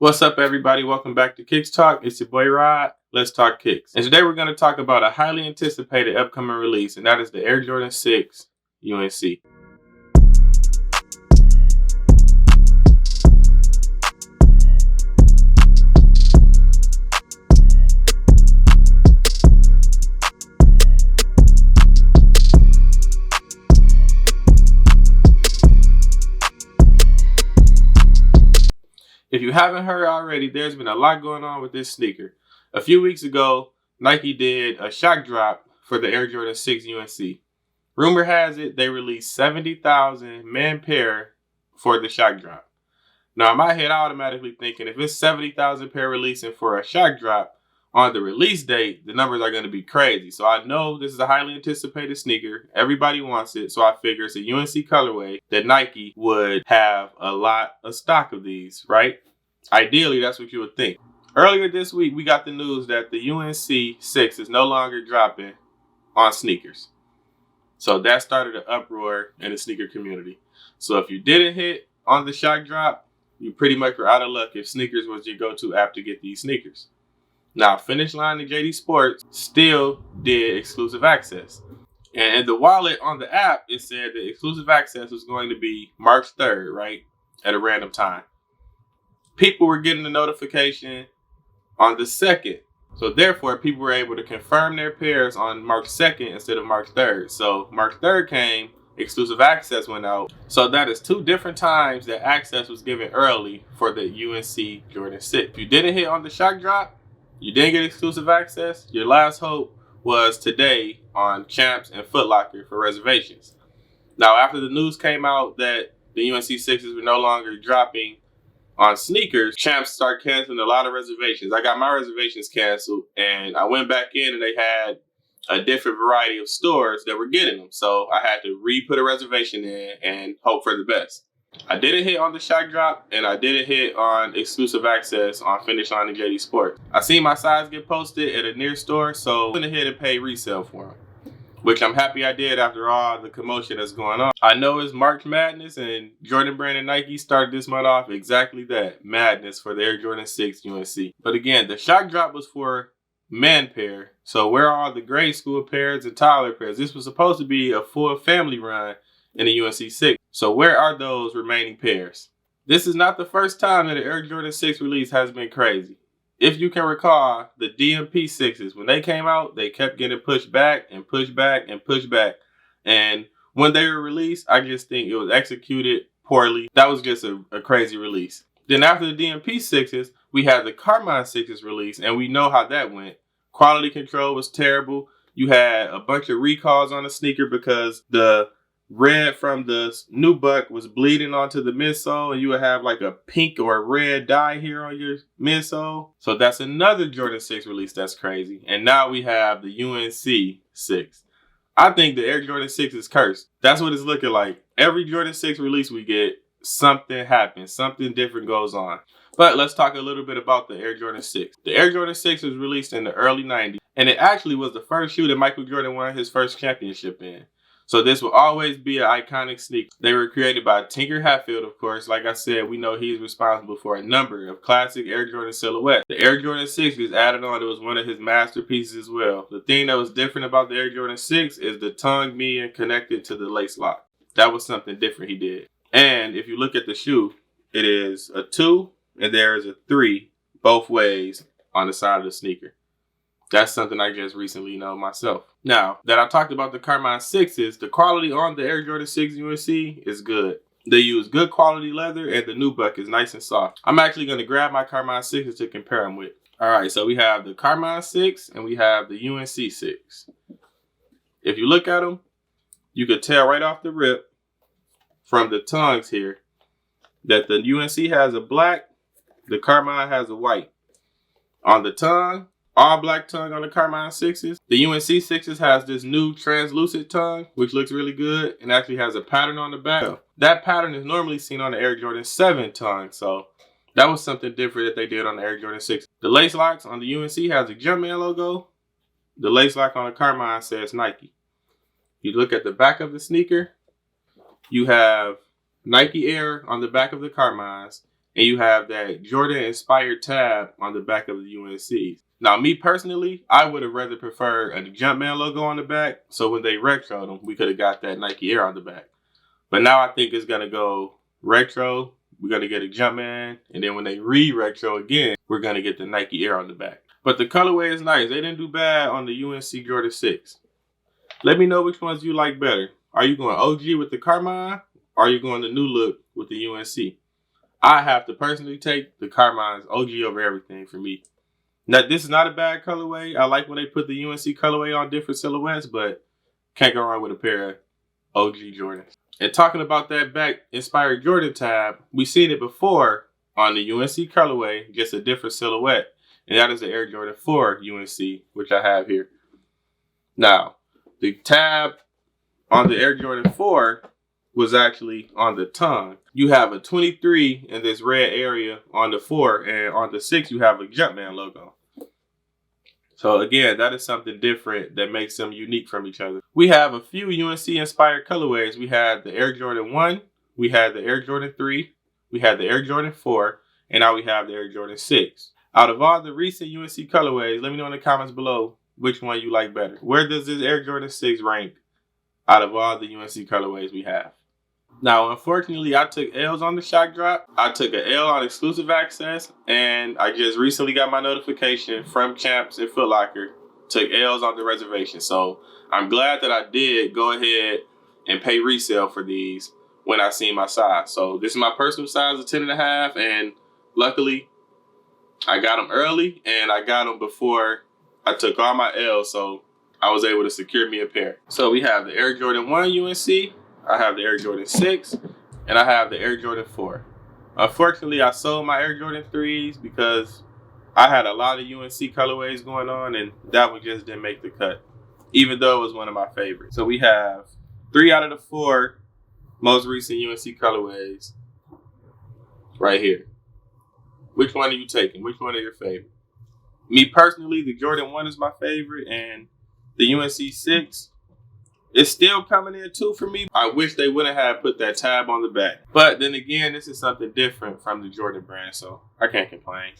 What's up, everybody? Welcome back to Kicks Talk. It's your boy Rod. Let's talk kicks. And today we're going to talk about a highly anticipated upcoming release, and that is the Air Jordan 6 UNC. If you haven't heard already, there's been a lot going on with this sneaker. A few weeks ago, Nike did a shock drop for the Air Jordan 6 UNC. Rumor has it they released 70,000 man pair for the shock drop. Now, in my head, I automatically thinking if it's 70,000 pair releasing for a shock drop on the release date, the numbers are going to be crazy. So I know this is a highly anticipated sneaker. Everybody wants it. So I figure it's a UNC colorway that Nike would have a lot of stock of these, right? Ideally, that's what you would think. Earlier this week, we got the news that the UNC 6 is no longer dropping on sneakers. So that started an uproar in the sneaker community. So if you didn't hit on the shock drop, you pretty much were out of luck if sneakers was your go-to app to get these sneakers. Now, Finish Line and JD Sports still did exclusive access. And in the wallet on the app, it said that exclusive access was going to be March 3rd, right? At a random time. People were getting the notification on the 2nd. So therefore, people were able to confirm their pairs on March 2nd instead of March 3rd. So March 3rd came, exclusive access went out. So that is two different times that access was given early for the UNC Jordan 6. If you didn't hit on the shock drop, you didn't get exclusive access, your last hope was today on Champs and Foot Locker for reservations. Now, after the news came out that the UNC 6s were no longer dropping on sneakers, Champs started canceling a lot of reservations. I got my reservations canceled, and I went back in and they had a different variety of stores that were getting them. So I had to re-put a reservation in and hope for the best. I didn't hit on the shock drop, and I didn't hit on exclusive access on Finish Line and JD Sports. I seen my size get posted at a near store, so I went ahead and paid resale for them, which I'm happy I did after all the commotion that's going on. I know it's March Madness, and Jordan Brand and Nike started this month off exactly that, madness for the Air Jordan 6 UNC. But again, the shock drop was for man pair, so where are all the grade school pairs and toddler pairs? This was supposed to be a full family run in the UNC 6. So where are those remaining pairs? This is not the first time that the Air Jordan 6 release has been crazy. If you can recall, the DMP 6s, when they came out, they kept getting pushed back and pushed back and pushed back. And when they were released, I just think it was executed poorly. That was just a crazy release. Then after the DMP 6s, we had the Carmine 6s released, and we know how that went. Quality control was terrible. You had a bunch of recalls on the sneaker because the red from the nubuck was bleeding onto the midsole, and you would have like a pink or a red dye here on your midsole. So that's another Jordan 6 release that's crazy. And now we have the UNC 6. I think the Air Jordan 6 is cursed. That's what it's looking like. Every Jordan 6 release we get, something happens. Something different goes on. But let's talk a little bit about the Air Jordan 6. The Air Jordan 6 was released in the early 90s, and it actually was the first shoe that Michael Jordan won his first championship in. So this will always be an iconic sneaker. They were created by Tinker Hatfield, of course. Like I said, we know he's responsible for a number of classic Air Jordan silhouettes. The Air Jordan 6 is added on. It was one of his masterpieces as well. The thing that was different about the Air Jordan 6 is the tongue being connected to the lace lock. That was something different he did. And if you look at the shoe, it is a 2 and there is a 3 both ways on the side of the sneaker. That's something I just recently know myself. Now, that I talked about the Carmine 6s, the quality on the Air Jordan 6 UNC is good. They use good quality leather, and the nubuck is nice and soft. I'm actually going to grab my Carmine 6s to compare them with. All right, so we have the Carmine 6 and we have the UNC 6. If you look at them, you could tell right off the rip from the tongues here that the UNC has a black, the Carmine has a white. On the tongue, all black tongue on the Carmine 6s. The UNC 6s has this new translucent tongue, which looks really good and actually has a pattern on the back. That pattern is normally seen on the Air Jordan 7 tongue, so that was something different that they did on the Air Jordan 6. The lace locks on the UNC has a Jumpman logo. The lace lock on the Carmine says Nike. You look at the back of the sneaker, you have Nike Air on the back of the Carmines, and you have that Jordan-inspired tab on the back of the UNCs. Now, me personally, I would have rather preferred a Jumpman logo on the back, so when they retroed them, we could have got that Nike Air on the back. But now I think it's going to go retro, we're going to get a Jumpman, and then when they re-retro again, we're going to get the Nike Air on the back. But the colorway is nice. They didn't do bad on the UNC Jordan 6. Let me know which ones you like better. Are you going OG with the Carmine, or are you going the new look with the UNC? I have to personally take the Carmine's OG over everything for me. Now, this is not a bad colorway. I like when they put the UNC colorway on different silhouettes, but can't go wrong with a pair of OG Jordans. And talking about that back-inspired Jordan tab, we've seen it before on the UNC colorway, just a different silhouette. And that is the Air Jordan 4 UNC, which I have here. Now, the tab on the Air Jordan 4 was actually on the tongue. You have a 23 in this red area on the 4, and on the 6, you have a Jumpman logo. So again, that is something different that makes them unique from each other. We have a few UNC-inspired colorways. We had the Air Jordan 1, we had the Air Jordan 3, we had the Air Jordan 4, and now we have the Air Jordan 6. Out of all the recent UNC colorways, let me know in the comments below which one you like better. Where does this Air Jordan 6 rank out of all the UNC colorways we have? Now, unfortunately, I took L's on the shock drop. I took an L on exclusive access, and I just recently got my notification from Champs and Foot Locker. Took L's on the reservation. So I'm glad that I did go ahead and pay resale for these when I seen my size. So this is my personal size of 10.5, and luckily I got them early and I got them before I took all my L's, so I was able to secure me a pair. So we have the Air Jordan 1 UNC, I have the Air Jordan 6, and I have the Air Jordan 4. Unfortunately, I sold my Air Jordan 3s because I had a lot of UNC colorways going on, and that one just didn't make the cut, even though it was one of my favorites. So we have 3 out of the 4 most recent UNC colorways right here. Which one are you taking? Which one are your favorite? Me personally, the Jordan 1 is my favorite, and the UNC 6 is still coming in too for me. I wish they wouldn't have put that tab on the back. But then again, this is something different from the Jordan brand, so I can't complain.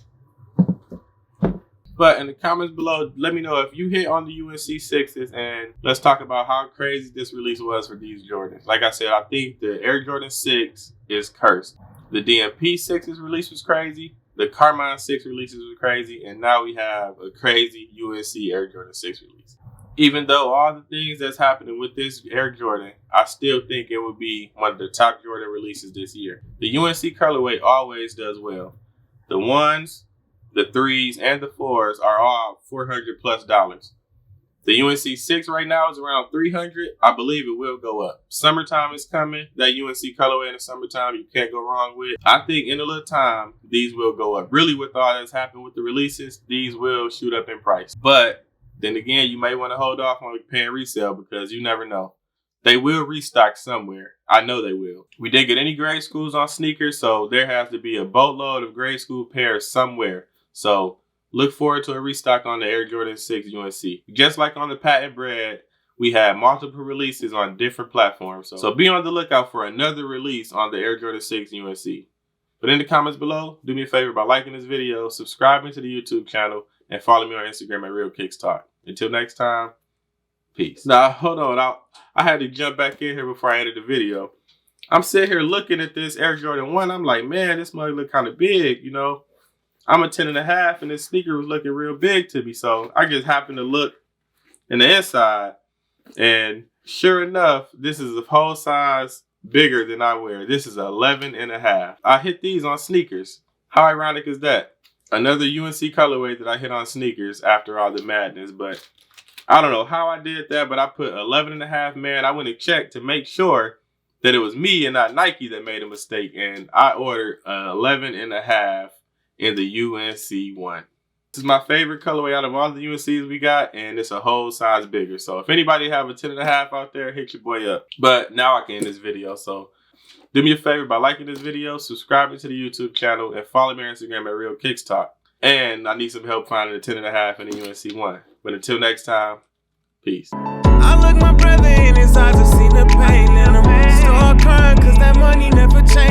But in the comments below, let me know if you hit on the UNC 6s, and let's talk about how crazy this release was for these Jordans. Like I said, I think the Air Jordan 6 is cursed. The DMP 6's release was crazy. The Carmine 6 releases was crazy. And now we have a crazy UNC Air Jordan 6 release. Even though all the things that's happening with this Air Jordan, I still think it will be one of the top Jordan releases this year. The UNC colorway always does well. The 1s, the 3s, and the 4s are all $400+. The UNC 6 right now is around $300. I believe it will go up. Summertime is coming. That UNC colorway in the summertime, you can't go wrong with. I think in a little time, these will go up. Really, with all that's happened with the releases, these will shoot up in price. But then again, you may want to hold off on paying resale because you never know. They will restock somewhere. I know they will. We didn't get any grade schools on sneakers, so there has to be a boatload of grade school pairs somewhere. So look forward to a restock on the Air Jordan 6 UNC. Just like on the Patent Bread, we had multiple releases on different platforms. So be on the lookout for another release on the Air Jordan 6 UNC. But in the comments below, do me a favor by liking this video, subscribing to the YouTube channel, and follow me on Instagram at Real Kicks Talk. Until next time, peace. Now, hold on. I had to jump back in here before I edited the video. I'm sitting here looking at this Air Jordan 1. I'm like, man, this mug look kind of big, you know. I'm a 10.5, and this sneaker was looking real big to me. So I just happened to look in the inside, and sure enough, this is a whole size bigger than I wear. This is 11.5. I hit these on sneakers. How ironic is that? Another UNC colorway that I hit on sneakers after all the madness. But I don't know how I did that, but I put 11.5, man. I went and checked to make sure that it was me and not Nike that made a mistake. And I ordered 11.5 in the UNC 1. This is my favorite colorway out of all the UNCs we got, and it's a whole size bigger. So if anybody have a 10.5 out there, hit your boy up. But now I can end this video. So do me a favor by liking this video, subscribing to the YouTube channel, and follow me on Instagram at Real Kicks Talk. And I need some help finding the 10.5 in the UNC 1. But until next time, peace. I look my brother in his eyes, I seen the pain in him. Start crying cause that money never changed.